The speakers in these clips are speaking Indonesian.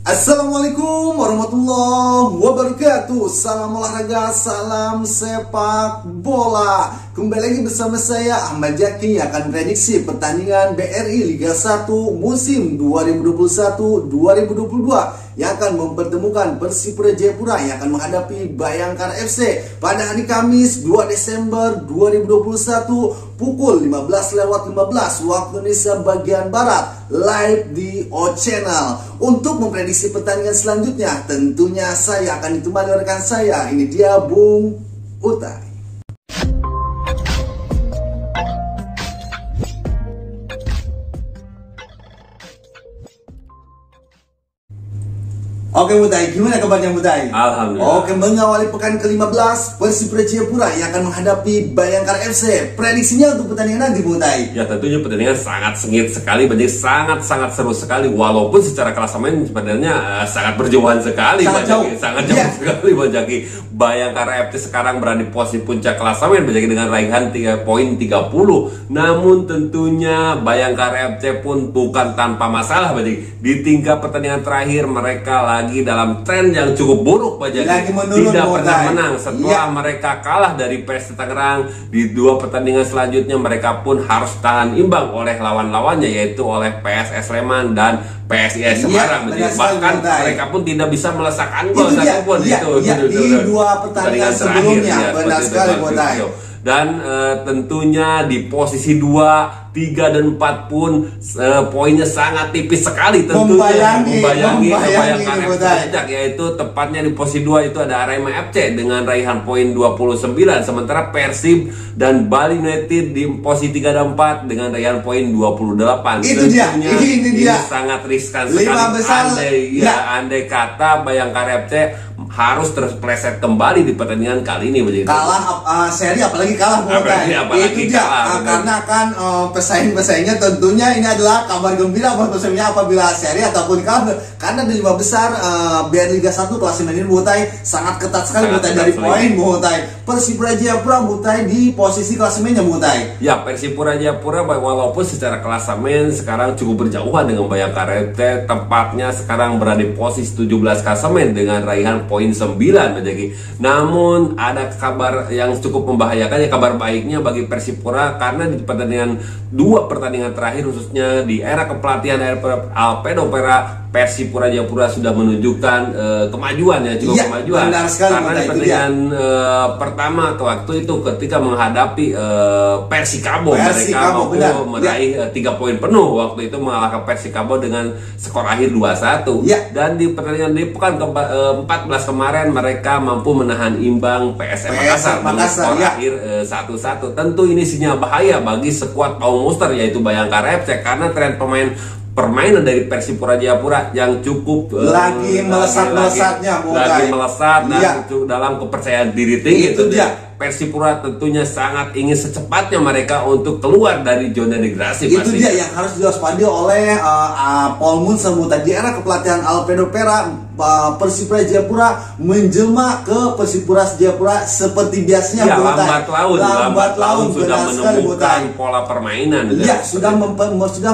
Assalamualaikum warahmatullahi wabarakatuh. Salam olahraga, salam sepak bola. Kembali lagi bersama saya Ahmad Jaki yang akan prediksi pertandingan BRI Liga 1 musim 2021-2022 yang akan mempertemukan Persipura Jayapura yang akan menghadapi Bayangkara FC pada hari Kamis 2 Desember 2021 pukul 15:15 waktu Indonesia bagian Barat, live di O Channel. Untuk memprediksi pertandingan selanjutnya, tentunya saya akan ditemani oleh rekan saya. Ini dia Bung Utai. Oke Butai, gimana kabarnya Butai? Alhamdulillah. Oke, mengawali pekan ke-15 Persipura Jayapura yang akan menghadapi Bayangkara FC. Prediksinya untuk pertandingan nanti Butai? Ya tentunya pertandingan sangat sengit sekali, menjadi sangat seru sekali. Walaupun secara klasemen sebenarnya sangat berjauhan sekali, sangat jauh sekali Bang Jaki. Bayangkara FC sekarang berada di posisi puncak klasemen Bang Jaki dengan raihan 3 poin 30. Namun tentunya Bayangkara FC pun bukan tanpa masalah Bang Jaki. Di tingkat pertandingan terakhir mereka lagi dalam tren yang cukup buruk Pak Jaki. Tidak pernah menang setelah mereka kalah dari PS Tangerang. Di 2 pertandingan selanjutnya mereka pun harus tahan imbang oleh lawan-lawannya, yaitu oleh PSS Sleman dan PSIS Semarang. Bahkan mereka pun tidak bisa melesakkan gol satupun di 2 pertandingan sebelumnya. Benar sekali Butai. Dan tentunya di posisi 2, 3 dan 4 pun poinnya sangat tipis sekali, tentunya membayangi Bayangkara, yaitu tepatnya di posisi 2 itu ada Arema FC dengan raihan poin 29, sementara Persib dan Bali United di posisi 3 dan 4 dengan raihan poin 28. Itu ini sangat riskan sekali. Andai kata Bayangkara FC harus terpleset kembali di pertandingan kali ini, kalah seri, apalagi kalah itu dia, karena kan pesaing-pesaingnya tentunya ini adalah kabar gembira buat musimnya apabila seri ataupun kalah, karena di 5 besar BRI Liga 1 klasemen ini Butai sangat ketat sekali Butai dari poin Butai. Persipura Jayapura Butai di posisi klasemennya Butai. Ya, Persipura Jayapura walaupun secara klasemen sekarang cukup berjauhan dengan Bayangkara FC, tempatnya sekarang berada di posisi 17 klasemen dengan raihan poin 9 Bajaki. Namun ada kabar yang cukup membahayakan, ya kabar baiknya bagi Persipura, karena di pertandingan 2 pertandingan terakhir khususnya di era kepelatihan Alfredo Pera, Persipura Jayapura sudah menunjukkan kemajuan, ya cukup kemajuan. Karena di pertandingan pertama waktu itu ketika menghadapi Persikabo, mereka mampu meraih 3 poin penuh waktu itu, mengalahkan Persikabo dengan skor akhir 2-1. Dan di pertandingan di pekan ke-14 kemarin mereka mampu menahan imbang PSM Makassar dengan skor akhir 1-1. Tentu ini sinyal bahaya bagi skuad Paul Muster, yaitu Bayangkara FC, karena tren permainan dari Persipura Jayapura yang cukup lagi melesat-melesatnya, lagi melesat dan dalam kepercayaan diri tinggi. Itu dia. Persipura tentunya sangat ingin secepatnya mereka untuk keluar dari zona degradasi. Itu dia yang harus diwaspadai oleh Paul Munster di era kepelatihan Alfredo Pera. Persipura Jayapura menjelma ke Persipura Jayapura seperti biasanya, lambat laun sudah menemukan pola permainan. Sudah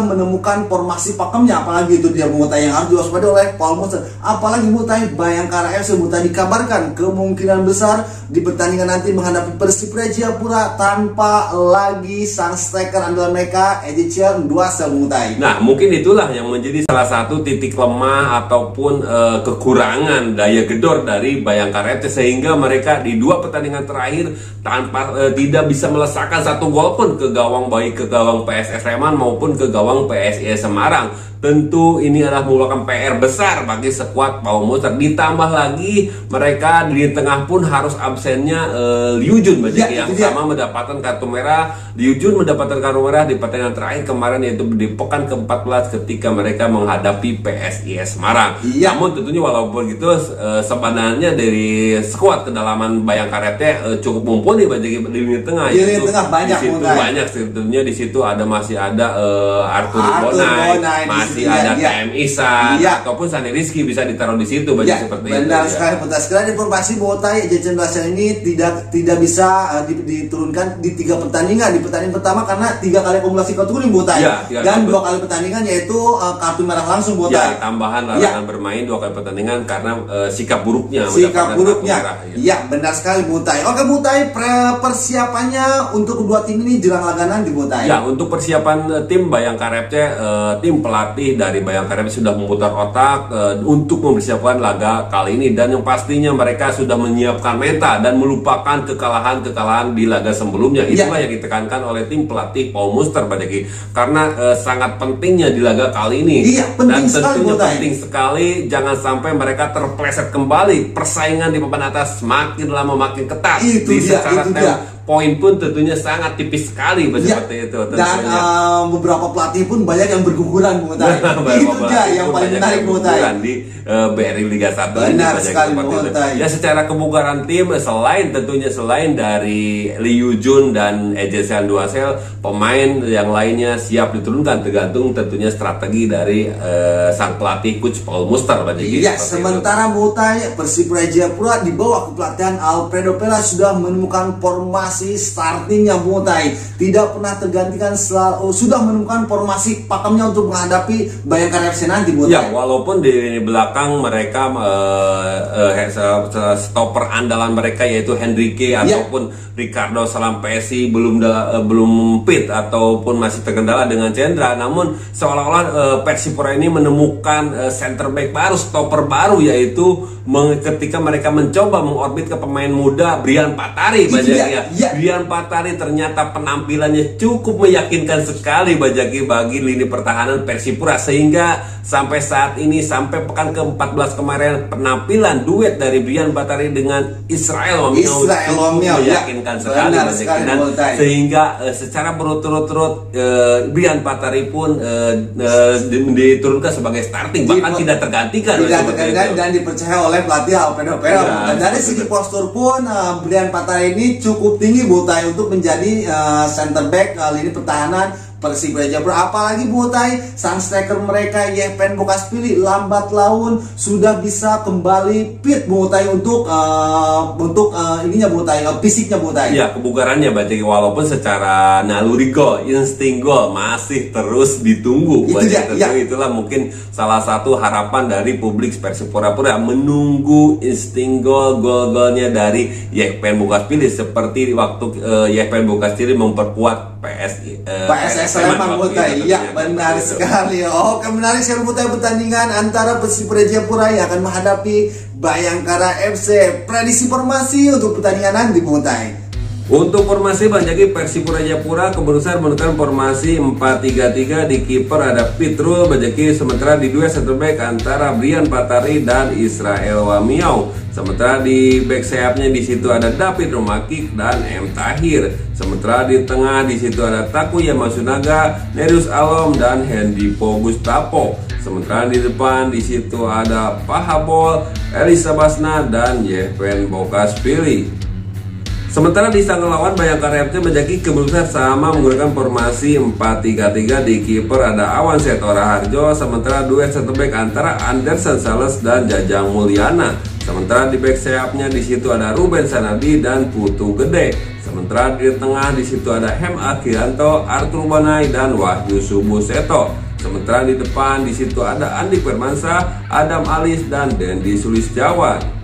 menemukan formasi pakemnya, apalagi itu dia Butai yang harus diwaspadai oleh Paul Munster. Apalagi Butai Bayangkara FC dikabarkan kemungkinan besar di pertandingan nanti menghadapi Persipura Jayapura tanpa lagi sang striker andalan mereka Ezechiel Nduasa Butai. Nah, mungkin itulah yang menjadi salah satu titik lemah ataupun kekurangan daya gedor dari Bayangkara FC, sehingga mereka di 2 pertandingan terakhir tanpa tidak bisa melesakkan 1 gol pun ke gawang, baik ke gawang PSS Sleman maupun ke gawang PSIS Semarang. Tentu ini adalah merupakan PR besar bagi skuad Paul Muster. Ditambah lagi mereka di tengah pun harus absennya Liu Jun yang sama mendapatkan kartu merah. Liu Jun mendapatkan kartu merah di pertandingan terakhir kemarin, yaitu di pekan ke-14 ketika mereka menghadapi PSIS Semarang. Namun tentunya walaupun gitu sebenarnya dari skuad kedalaman Bayangkara cukup mumpuni bagi di lini tengah. Di lini tengah banyak sebetulnya. Di situ masih ada Arthur Bonai, masih ada TM Ihsan ataupun Sani Rizky bisa ditaruh di situ baju seperti itu. Benar sekali, benar sekali. Informasi bahwa JC Indosial ini tidak bisa diturunkan di 3 pertandingan. Di pertandingan pertama karena 3 kali akumulasi kartu kuning Botai, dan 2 kali pertandingan yaitu kartu merah langsung Botai. Tambahan larangan bermain 2 kali pertandingan karena sikap buruknya. Iya, benar sekali Botai. Oke Botai, persiapannya untuk kedua tim ini jelang laga nanti Botai. Ya, untuk persiapan tim Bayangkara FC, tim pelatih dari Bayangkara FC sudah memutar otak untuk mempersiapkan laga kali ini, dan yang pastinya mereka sudah menyiapkan meta dan melupakan kekalahan di laga sebelumnya. Itulah yang ditekankan oleh tim pelatih Paul Muster karena sangat pentingnya di laga kali ini. Dan tentunya penting sekali jangan sampai mereka terpleset kembali. Persaingan di papan atas makin lama makin ketat. Poin pun tentunya sangat tipis sekali seperti itu. Dan beberapa pelatih pun banyak yang berguguran Botai. Itu dia yang paling menarik Botai di BRI Liga 1. Benar sekali Botai. Ya, secara kebugaran tim selain dari Liu Jun dan Ejesian Duasel, pemain yang lainnya siap diturunkan tergantung tentunya strategi dari sang pelatih coach Paul Muster. Sementara Botai, Persipura Jayapura di bawah kepelatihan Alfredo Pera sudah menemukan formasi startingnya Botai, tidak pernah tergantikan, sudah menemukan formasi pakemnya untuk menghadapi Bayangkara FC nanti Botai. Ya, walaupun di belakang mereka stopper andalan mereka yaitu Henrique ataupun Ricardo Salampesi belum fit ataupun masih terkendala dengan cedera, namun seolah-olah Persipura ini menemukan center back baru, stopper baru, yaitu ketika mereka mencoba mengorbit ke pemain muda Brian Patari. Brian Patari ternyata penampilannya cukup meyakinkan sekali bagi lini pertahanan Persipura, sehingga sampai saat ini, sampai pekan ke-14 kemarin, penampilan duet dari Brian Patari dengan Israel Wamiau meyakinkan sekali sehingga secara berturut-turut Brian Patari pun diturunkan sebagai starting, bahkan tidak tergantikan dan dipercaya oleh pelatih Alfredo Pera. Dari segi postur pun Brian Patari ini cukup tinggi Botai untuk menjadi center back lini pertahanan Persipura Jayapura. Apalagi Botai, sang striker mereka Yehpen Bokaspili lambat laun sudah bisa kembali fit Botai untuk fisiknya Botai. Ya, kebugarannya walaupun secara naluri gol, insting gol masih terus ditunggu. Itulah mungkin salah satu harapan dari publik Persipura menunggu insting gol-golnya dari Yehpen Bokaspili, seperti waktu Yehpen Bokaspili memperkuat PSS Sleman Botai. Iya, benar sekali. Oke, menarik sekali Botai, pertandingan antara Persipura Jayapura yang akan menghadapi Bayangkara FC. Prediksi formasi untuk pertandingan nanti Botai. Untuk formasi Persipura Jayapura keberusahaan menggunakan formasi 4-3-3. Di kiper ada Pitrul sementara di dua center back antara Brian Patari dan Israel Wamiau. Sementara di back sayapnya di situ ada David Romakik dan M Tahir. Sementara di tengah di situ ada Takuyama Masunaga, Nerius Alom dan Hendipo Gustavo. Sementara di depan di situ ada Pahabol, Elisa Basna dan Yehpen Bokaspili. Sementara di sang lawan Bayangkara FC keberusahaan sama menggunakan formasi 4-3-3. Di kiper ada Awan Setora Harjo, sementara duet center back antara Anderson Sales dan Jajang Mulyana. Sementara di back sayapnya di situ ada Ruben Sanadi dan Putu Gede. Sementara di tengah di situ ada Hem Akhiranto, Arthur Banai dan Wahyu Subuseto. Sementara di depan di situ ada Andi Firmansyah, Adam Alis dan Dendi Sulistiawan.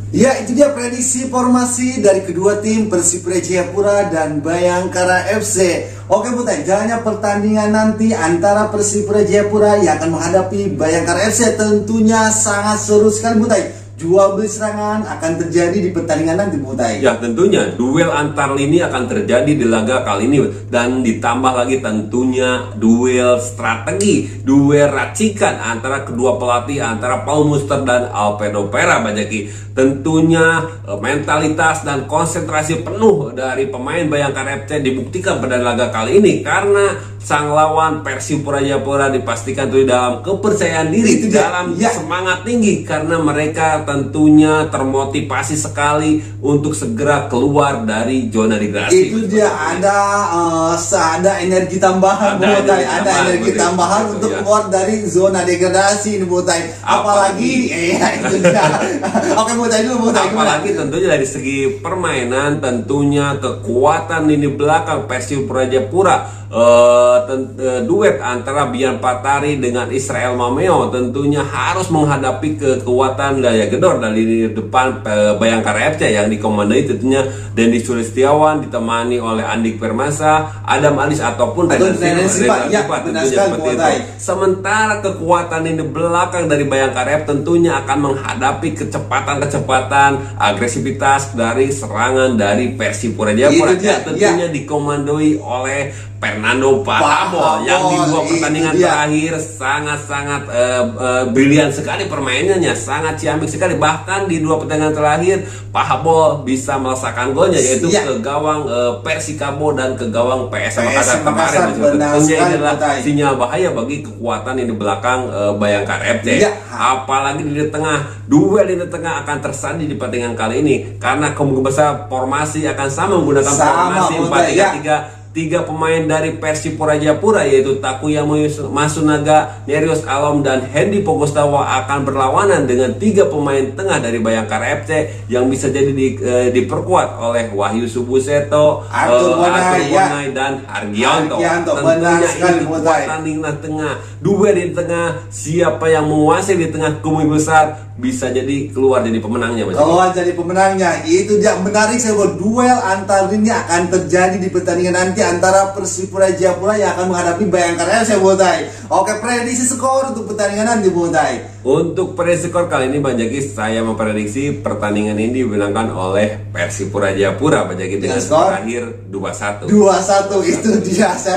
Ya, itu dia prediksi formasi dari kedua tim Persipura Jayapura dan Bayangkara FC. Oke Botai, jalannya pertandingan nanti antara Persipura Jayapura yang akan menghadapi Bayangkara FC tentunya sangat seru sekali Botai. Jual beli serangan akan terjadi di pertandingan nanti Botai. Ya, tentunya duel antar lini akan terjadi di laga kali ini, dan ditambah lagi tentunya duel strategi, duel racikan antara kedua pelatih, antara Paul Muster dan Alfredo Pera. Tentunya mentalitas dan konsentrasi penuh dari pemain Bayangkara FC dibuktikan pada laga kali ini, karena sang lawan Persipura Jayapura dipastikan tuh dalam kepercayaan diri, dalam semangat tinggi karena mereka tentunya termotivasi sekali untuk segera keluar dari zona degradasi. Itu dia, ada energi tambahan, ada energi tambahan untuk keluar dari zona degradasi ini, Botai. Apalagi itu dia. Oke, Botai dulu, Botai. Apalagi tentunya dari segi permainan, tentunya kekuatan lini belakang Persipura Jayapura, duet antara Bian Patari dengan Israel Mameo tentunya harus menghadapi kekuatan daya gedor dari lini depan Bayangkara FC yang dikomandoi tentunya Dendi Sulistiawan ditemani oleh Andik Permasa, Adam Alis ataupun Renan Silva tentunya seperti itu. Sementara kekuatan lini belakang dari Bayangkara FC tentunya akan menghadapi kecepatan, agresivitas dari serangan dari Persipura Jayapura yang tentunya dikomandoi oleh Fernando Pahabo yang di dua pertandingan terakhir sangat-sangat brilian sekali permainannya, sangat ciamik sekali. Bahkan di dua pertandingan terakhir Pahabo bisa melesakan golnya, yaitu ke gawang Persikabo dan ke gawang PSM Makassar kemarin. Tentunya ini adalah sinyal bahaya bagi kekuatan yang di belakang Bayangkara FC. Apalagi di tengah, duel di tengah akan tersandi di pertandingan kali ini karena kemungkinan besar formasi akan sama, menggunakan formasi 4-3-3. 3 pemain dari Persipura Jayapura yaitu Takuyama Masunaga, Nerios Alom dan Hendy Pogostawa akan berlawanan dengan 3 pemain tengah dari Bayangkara FC yang bisa jadi diperkuat oleh Wahyu Subuseto, Arthur Bonai dan Hargianto. Tentunya ini kekuatan di tengah, duel di tengah, siapa yang menguasai di tengah kemungkinan besar bisa jadi keluar jadi pemenangnya. Keluar jadi pemenangnya, itu dia menarik. Saya buat duel antar ini akan terjadi di pertandingan nanti antara Persipura Jayapura yang akan menghadapi Bayangkara FC, Botai. Oke, prediksi skor untuk pertandingan nanti, Botai. Untuk prediksi skor kali ini, Bang Jaki, saya memprediksi pertandingan ini dimenangkan oleh Persipura Jayapura, Bang Jaki, dengan skor akhir 2-1. 2-1 itu dia. Saya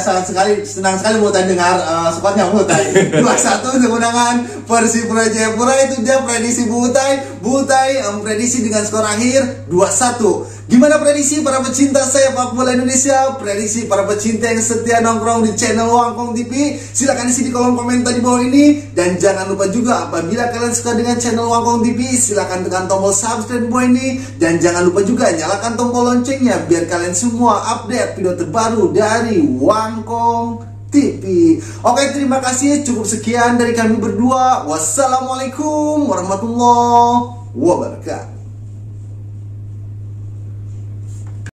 senang sekali Botai dengar skornya, Botai. 2-1 kemenangan Persipura Jayapura. Itu dia prediksi Botai. Botai prediksi dengan skor akhir 2-1. Gimana prediksi para pecinta sepak bola Indonesia? Prediksi para pecinta yang setia nongkrong di channel Wangkong TV? Silahkan isi di kolom komentar di bawah ini. Dan jangan lupa juga, apabila kalian suka dengan channel Wangkong TV, silahkan tekan tombol subscribe di bawah ini. Dan jangan lupa juga nyalakan tombol loncengnya biar kalian semua update video terbaru dari Wangkong TV. Oke, terima kasih. Cukup sekian dari kami berdua. Wassalamualaikum warahmatullahi wabarakatuh.